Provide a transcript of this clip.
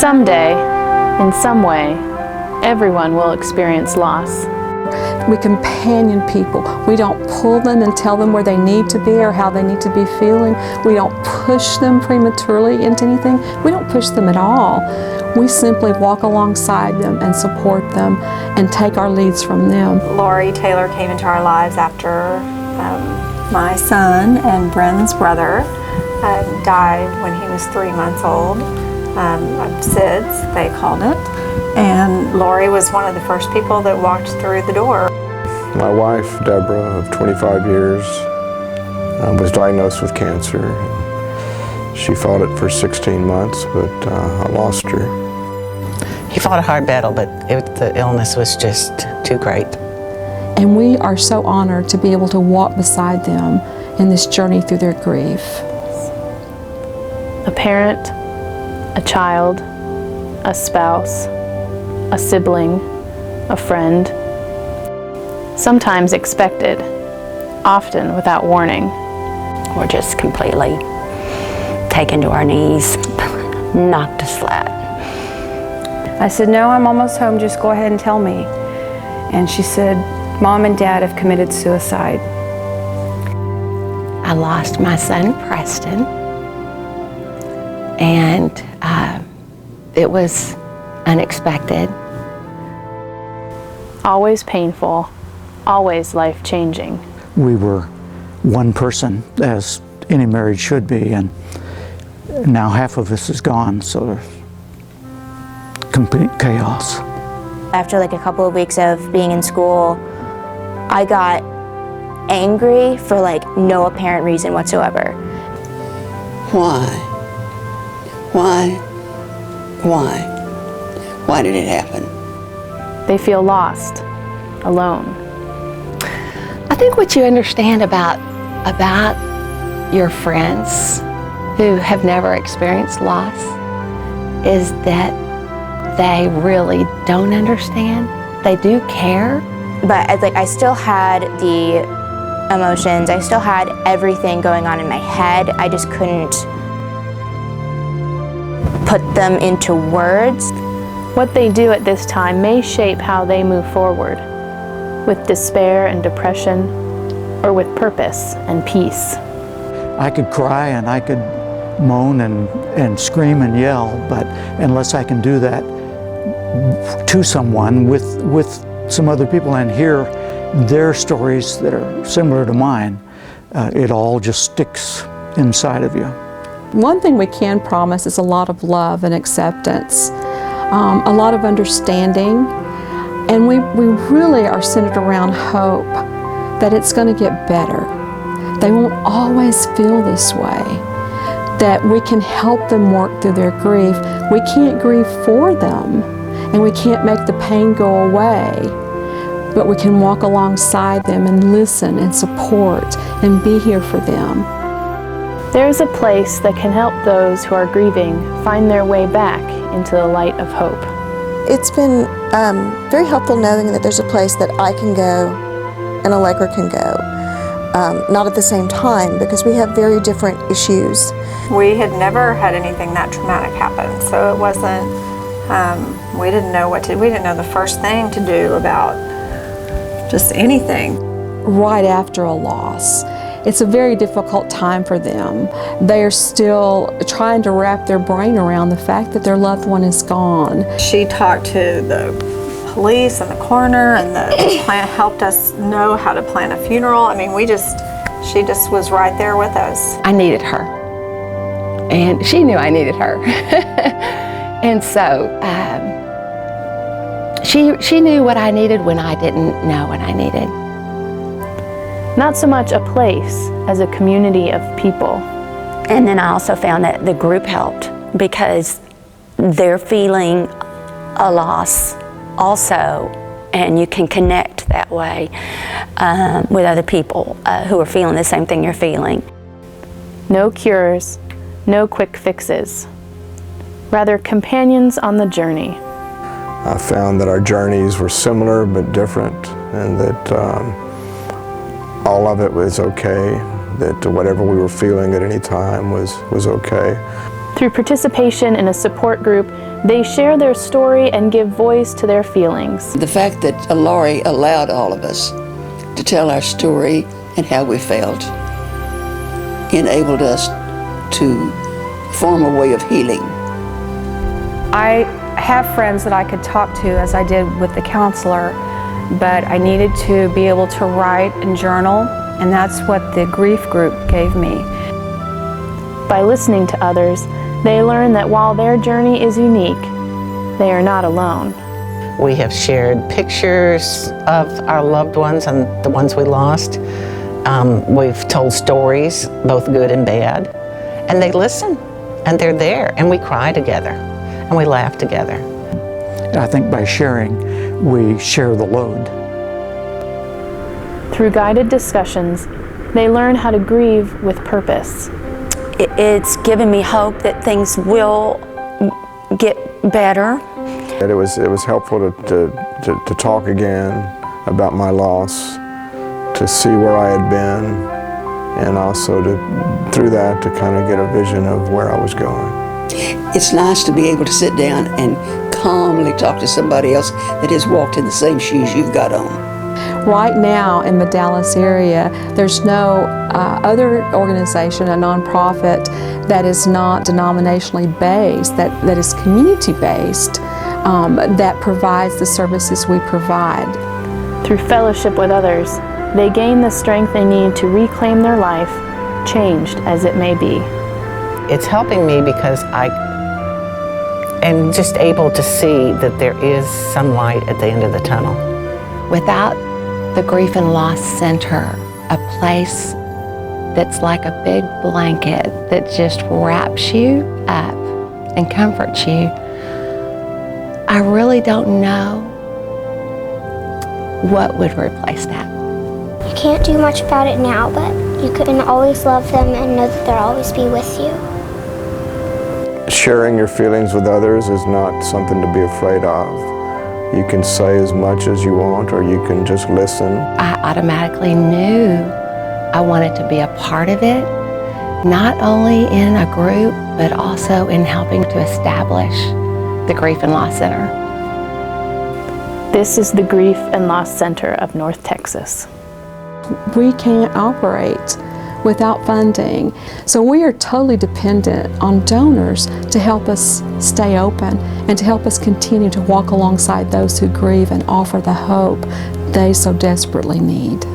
Someday, in some way, everyone will experience loss. We companion people. We don't pull them and tell them where they need to be or how they need to be feeling. We don't push them prematurely into anything. We don't push them at all. We simply walk alongside them and support them and take our leads from them. Lori Taylor came into our lives after my son and Bren's brother died when he was 3 months old. SIDS, they called it. And Lori was one of the first people that walked through the door. My wife, Deborah, of 25 years, was diagnosed with cancer. She fought it for 16 months, but I lost her. He fought a hard battle, but the illness was just too great. And we are so honored to be able to walk beside them in this journey through their grief. A parent, a child, a spouse, a sibling, a friend. Sometimes expected, often without warning. We're just completely taken to our knees, knocked us flat. I said, no, I'm almost home, just go ahead and tell me. And she said, Mom and Dad have committed suicide. I lost my son, Preston, and it was unexpected. Always painful, always life-changing. We were one person, as any marriage should be, and now half of us is gone, so there's complete chaos. After like a couple of weeks of being in school, I got angry for like no apparent reason whatsoever. Why? Why did it happen? They feel lost, alone. I think what you understand about your friends who have never experienced loss is that they really don't understand. They do care. But I still had the emotions, I still had everything going on in my head. I just couldn't put them into words. What they do at this time may shape how they move forward, with despair and depression, or with purpose and peace. I could cry and I could moan and scream and yell, but unless I can do that to someone with some other people and hear their stories that are similar to mine, it all just sticks inside of you. One thing we can promise is a lot of love and acceptance, a lot of understanding, and we really are centered around hope that it's going to get better. They won't always feel this way, that we can help them work through their grief. We can't grieve for them, and we can't make the pain go away, but we can walk alongside them and listen and support and be here for them. There is a place that can help those who are grieving find their way back into the light of hope. It's been very helpful knowing that there's a place that I can go and Allegra can go. Not at the same time, because we have very different issues. We had never had anything that traumatic happen, so it wasn't, we didn't know the first thing to do about just anything. Right after a loss, it's a very difficult time for them. They are still trying to wrap their brain around the fact that their loved one is gone. She talked to the police and the coroner, and the helped us know how to plan a funeral. I mean, she just was right there with us. I needed her, and she knew I needed her. And so she knew what I needed when I didn't know what I needed. Not so much a place as a community of people. And then I also found that the group helped, because they're feeling a loss also, and you can connect that way with other people who are feeling the same thing you're feeling. No cures, no quick fixes. Rather, companions on the journey. I found that our journeys were similar but different, and that all of it was okay, that whatever we were feeling at any time was okay. Through participation in a support group, They share their story and give voice to their feelings. The fact that Laurie allowed all of us to tell our story and how we felt enabled us to form a way of healing. I have friends that I could talk to, as I did with the counselor, but I needed to be able to write and journal, and that's what the grief group gave me. By listening to others, they learn that while their journey is unique, they are not alone. We have shared pictures of our loved ones and the ones we lost. We've told stories, both good and bad, and they listen, and they're there, and we cry together, and we laugh together. I think by sharing, we share the load. Through guided discussions, they learn how to grieve with purpose. It's given me hope that things will get better. It was helpful to talk again about my loss, to see where I had been, and also through that to kind of get a vision of where I was going. It's nice to be able to sit down and calmly talk to somebody else that has walked in the same shoes you've got on. Right now in the Dallas area, there's no other organization, a nonprofit, that is not denominationally based, that is community based, that provides the services we provide. Through fellowship with others, they gain the strength they need to reclaim their life, changed as it may be. It's helping me because I am just able to see that there is some light at the end of the tunnel. Without the Grief and Loss Center, a place that's like a big blanket that just wraps you up and comforts you, I really don't know what would replace that. You can't do much about it now, but you can always love them and know that they'll always be with you. Sharing your feelings with others is not something to be afraid of. You can say as much as you want, or you can just listen. I automatically knew I wanted to be a part of it, not only in a group, but also in helping to establish the Grief and Loss Center. This is the Grief and Loss Center of North Texas. We can't operate without funding, so we are totally dependent on donors to help us stay open and to help us continue to walk alongside those who grieve and offer the hope they so desperately need.